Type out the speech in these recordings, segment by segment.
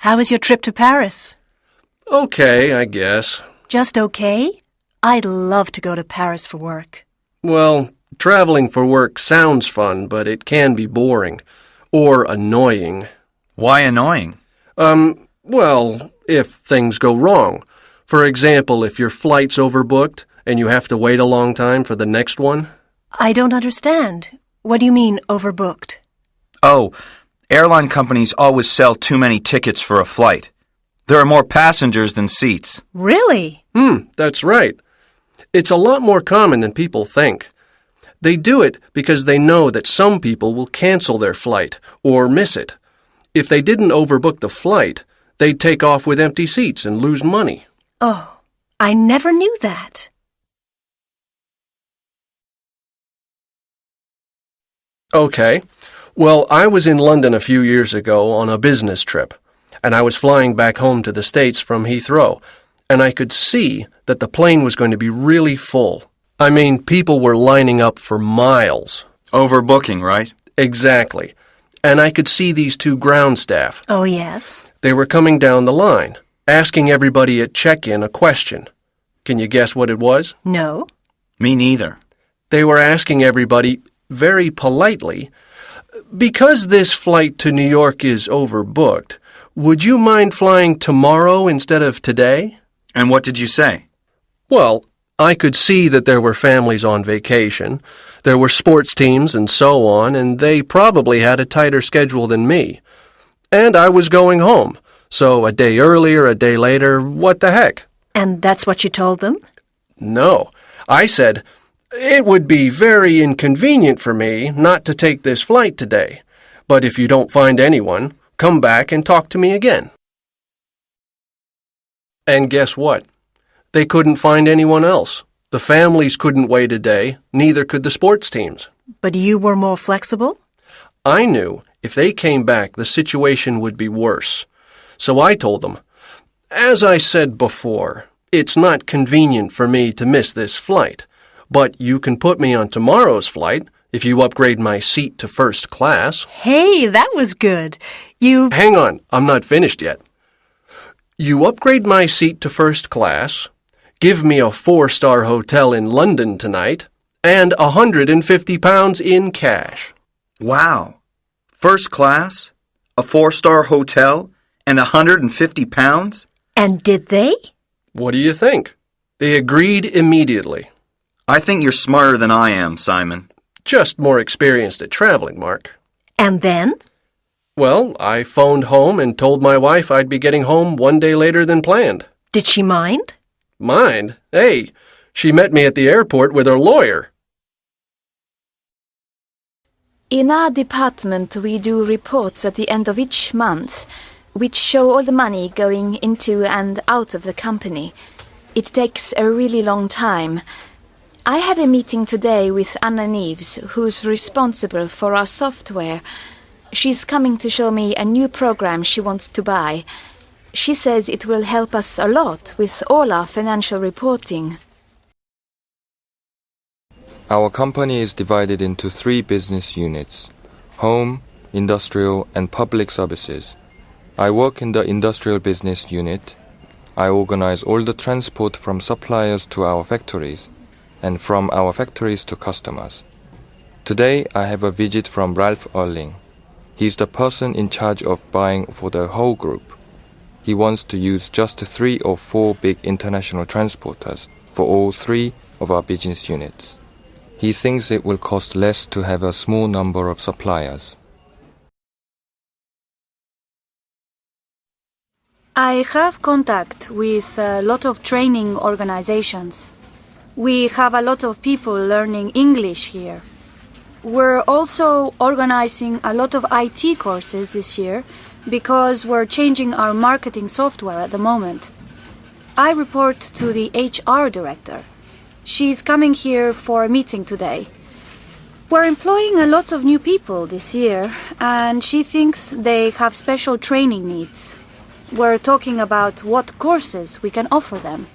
How was your trip to Paris? Okay, I guess. Just okay? I'd love to go to Paris for work. Well, traveling for work sounds fun, but it can be boring. Or annoying. Why annoying? Well, if things go wrong. For example, if your flight's overbooked and you have to wait a long time for the next one. I don't understand. What do you mean, overbooked? Oh, airline companies always sell too many tickets for a flight. There are more passengers than seats. Really? That's right. It's a lot more common than people think. They do it because they know that some people will cancel their flight or miss it. If they didn't overbook the flight, they'd take off with empty seats and lose money. Oh, I never knew that. Okay. Well, I was in London a few years ago on a business trip, and I was flying back home to the States from Heathrow, and I could see that the plane was going to be really full. I mean, people were lining up for miles. Overbooking, right? Exactly. And I could see these two ground staff. Oh, yes? They were coming down the line, asking everybody at check-in a question. Can you guess what it was? No. Me neither. They were asking everybody, very politely, because this flight to New York is overbooked, would you mind flying tomorrow instead of today? And what did you say? Well, I could see that there were families on vacation, there were sports teams and so on, and they probably had a tighter schedule than me. And I was going home, so a day earlier, a day later, what the heck? And that's what you told them? No. I said, it would be very inconvenient for me not to take this flight today, but if you don't find anyone, come back and talk to me again. And guess what? They couldn't find anyone else. The families couldn't wait a day, neither could the sports teams. But you were more flexible? I knew if they came back, the situation would be worse. So I told them, as I said before, it's not convenient for me to miss this flight, but you can put me on tomorrow's flight if you upgrade my seat to first class. Hey, that was good. Hang on, I'm not finished yet. You upgrade my seat to first class, give me a 4-star hotel in London tonight, and £150 in cash. Wow. First class, a 4-star hotel, and £150? And did they? What do you think? They agreed immediately. I think you're smarter than I am, Simon. Just more experienced at traveling, Mark. And then? Well, I phoned home and told my wife I'd be getting home one day later than planned. Did she mind? Mind? Hey, she met me at the airport with her lawyer. In our department, we do reports at the end of each month, which show all the money going into and out of the company. It takes a really long time. I have a meeting today with Anna Neves, who's responsible for our software. She's coming to show me a new program she wants to buy. She says it will help us a lot with all our financial reporting. Our company is divided into 3 business units: home, industrial, and public services. I work in the industrial business unit. I organize all the transport from suppliers to our factories, and from our factories to customers. Today, I have a visit from Ralph Erling. He's the person in charge of buying for the whole group. He wants to use just 3 or 4 big international transporters for all 3 of our business units. He thinks it will cost less to have a small number of suppliers. I have contact with a lot of training organizations. We have a lot of people learning English here. We're also organizing a lot of IT courses this year because we're changing our marketing software at the moment. I report to the HR director. She's coming here for a meeting today. We're employing a lot of new people this year, and she thinks they have special training needs. We're talking about what courses we can offer them.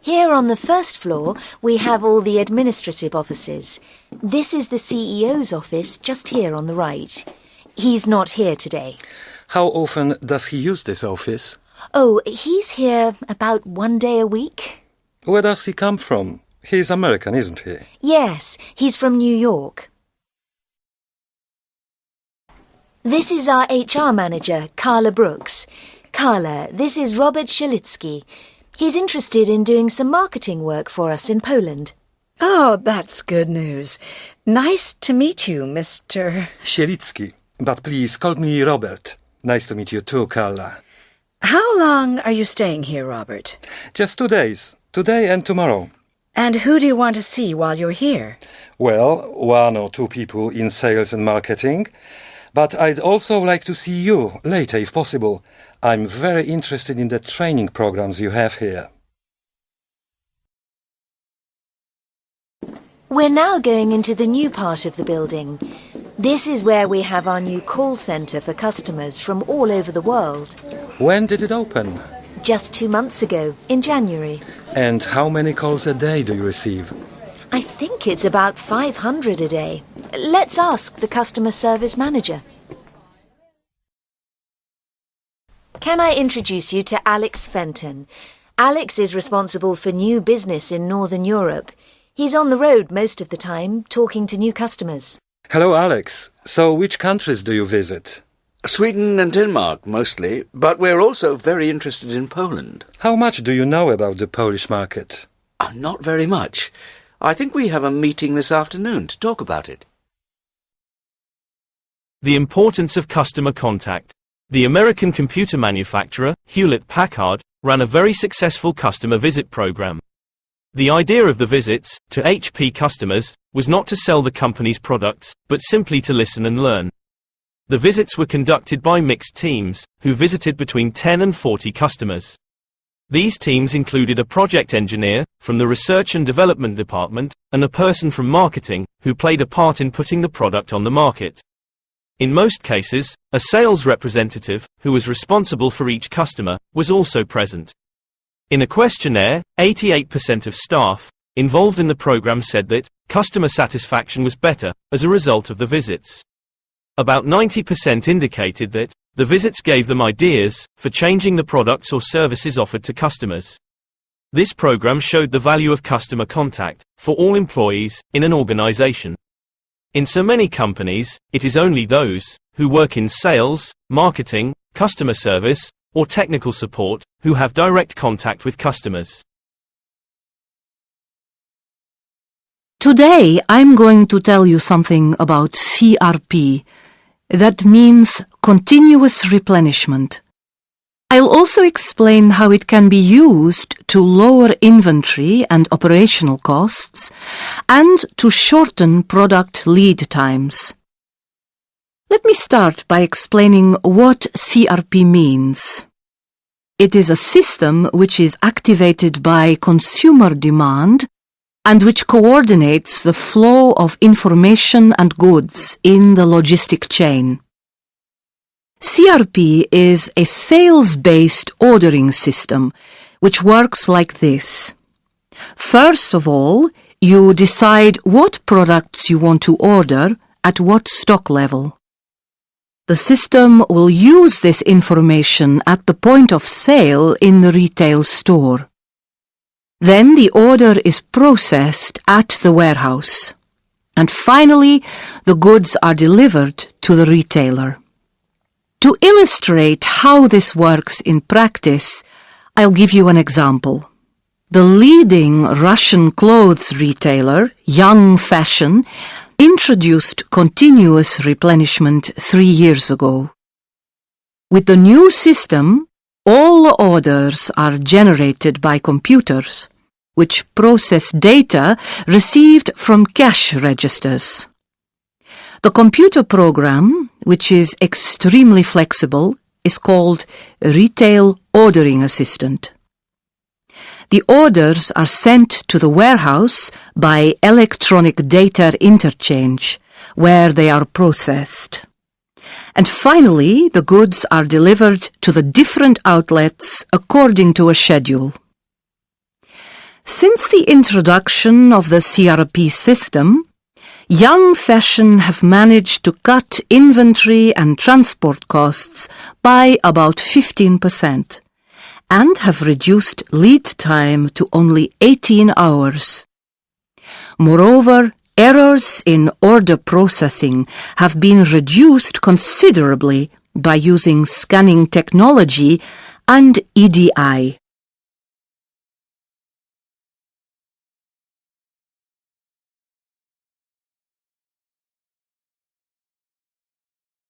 Here on the first floor, we have all the administrative offices. This is the CEO's office just here on the right. He's not here today. How often does he use this office? Oh, he's here about 1 day a week. Where does he come from? He's American, isn't he? Yes, he's from New York. This is our HR manager, Carla Brooks. Carla, this is Robert Shalitsky. He's interested in doing some marketing work for us in Poland. Oh, that's good news. Nice to meet you, Mr. Sielicki. But please call me Robert. Nice to meet you too, Carla. How long are you staying here, Robert? Just 2 days. Today and tomorrow. And who do you want to see while you're here? Well, 1 or 2 people in sales and marketing. But I'd also like to see you later if possible. I'm very interested in the training programs you have here. We're now going into the new part of the building. This is where we have our new call centre for customers from all over the world. When did it open? Just 2 months ago, in January. And how many calls a day do you receive? I think it's about 500 a day. Let's ask the customer service manager. Can I introduce you to Alex Fenton? Alex is responsible for new business in Northern Europe. He's on the road most of the time, talking to new customers. Hello, Alex. So which countries do you visit? Sweden and Denmark, mostly, but we're also very interested in Poland. How much do you know about the Polish market? Not very much. I think we have a meeting this afternoon to talk about it. The importance of customer contact. The American computer manufacturer, Hewlett-Packard, ran a very successful customer visit program. The idea of the visits, to HP customers, was not to sell the company's products, but simply to listen and learn. The visits were conducted by mixed teams, who visited between 10 and 40 customers. These teams included a project engineer, from the research and development department, and a person from marketing, who played a part in putting the product on the market. In most cases, a sales representative, who was responsible for each customer, was also present. In a questionnaire, 88% of staff involved in the program said that customer satisfaction was better as a result of the visits. About 90% indicated that the visits gave them ideas for changing the products or services offered to customers. This program showed the value of customer contact for all employees in an organization. In so many companies, it is only those who work in sales, marketing, customer service, or technical support who have direct contact with customers. Today I'm going to tell you something about CRP. That means continuous replenishment. I'll also explain how it can be used to lower inventory and operational costs and to shorten product lead times. Let me start by explaining what CRP means. It is a system which is activated by consumer demand and which coordinates the flow of information and goods in the logistic chain. CRP is a sales-based ordering system which works like this. First of all, you decide what products you want to order at what stock level. The system will use this information at the point of sale in the retail store. Then the order is processed at the warehouse. And finally, the goods are delivered to the retailer. To illustrate how this works in practice, I'll give you an example. The leading Russian clothes retailer, Young Fashion, introduced continuous replenishment 3 years ago. With the new system, all the orders are generated by computers, which process data received from cash registers. The computer program, which is extremely flexible, is called Retail Ordering Assistant. The orders are sent to the warehouse by electronic data interchange, where they are processed. And finally, the goods are delivered to the different outlets according to a schedule. Since the introduction of the CRP system, Young Fashion have managed to cut inventory and transport costs by about 15% and have reduced lead time to only 18 hours. Moreover, errors in order processing have been reduced considerably by using scanning technology and EDI.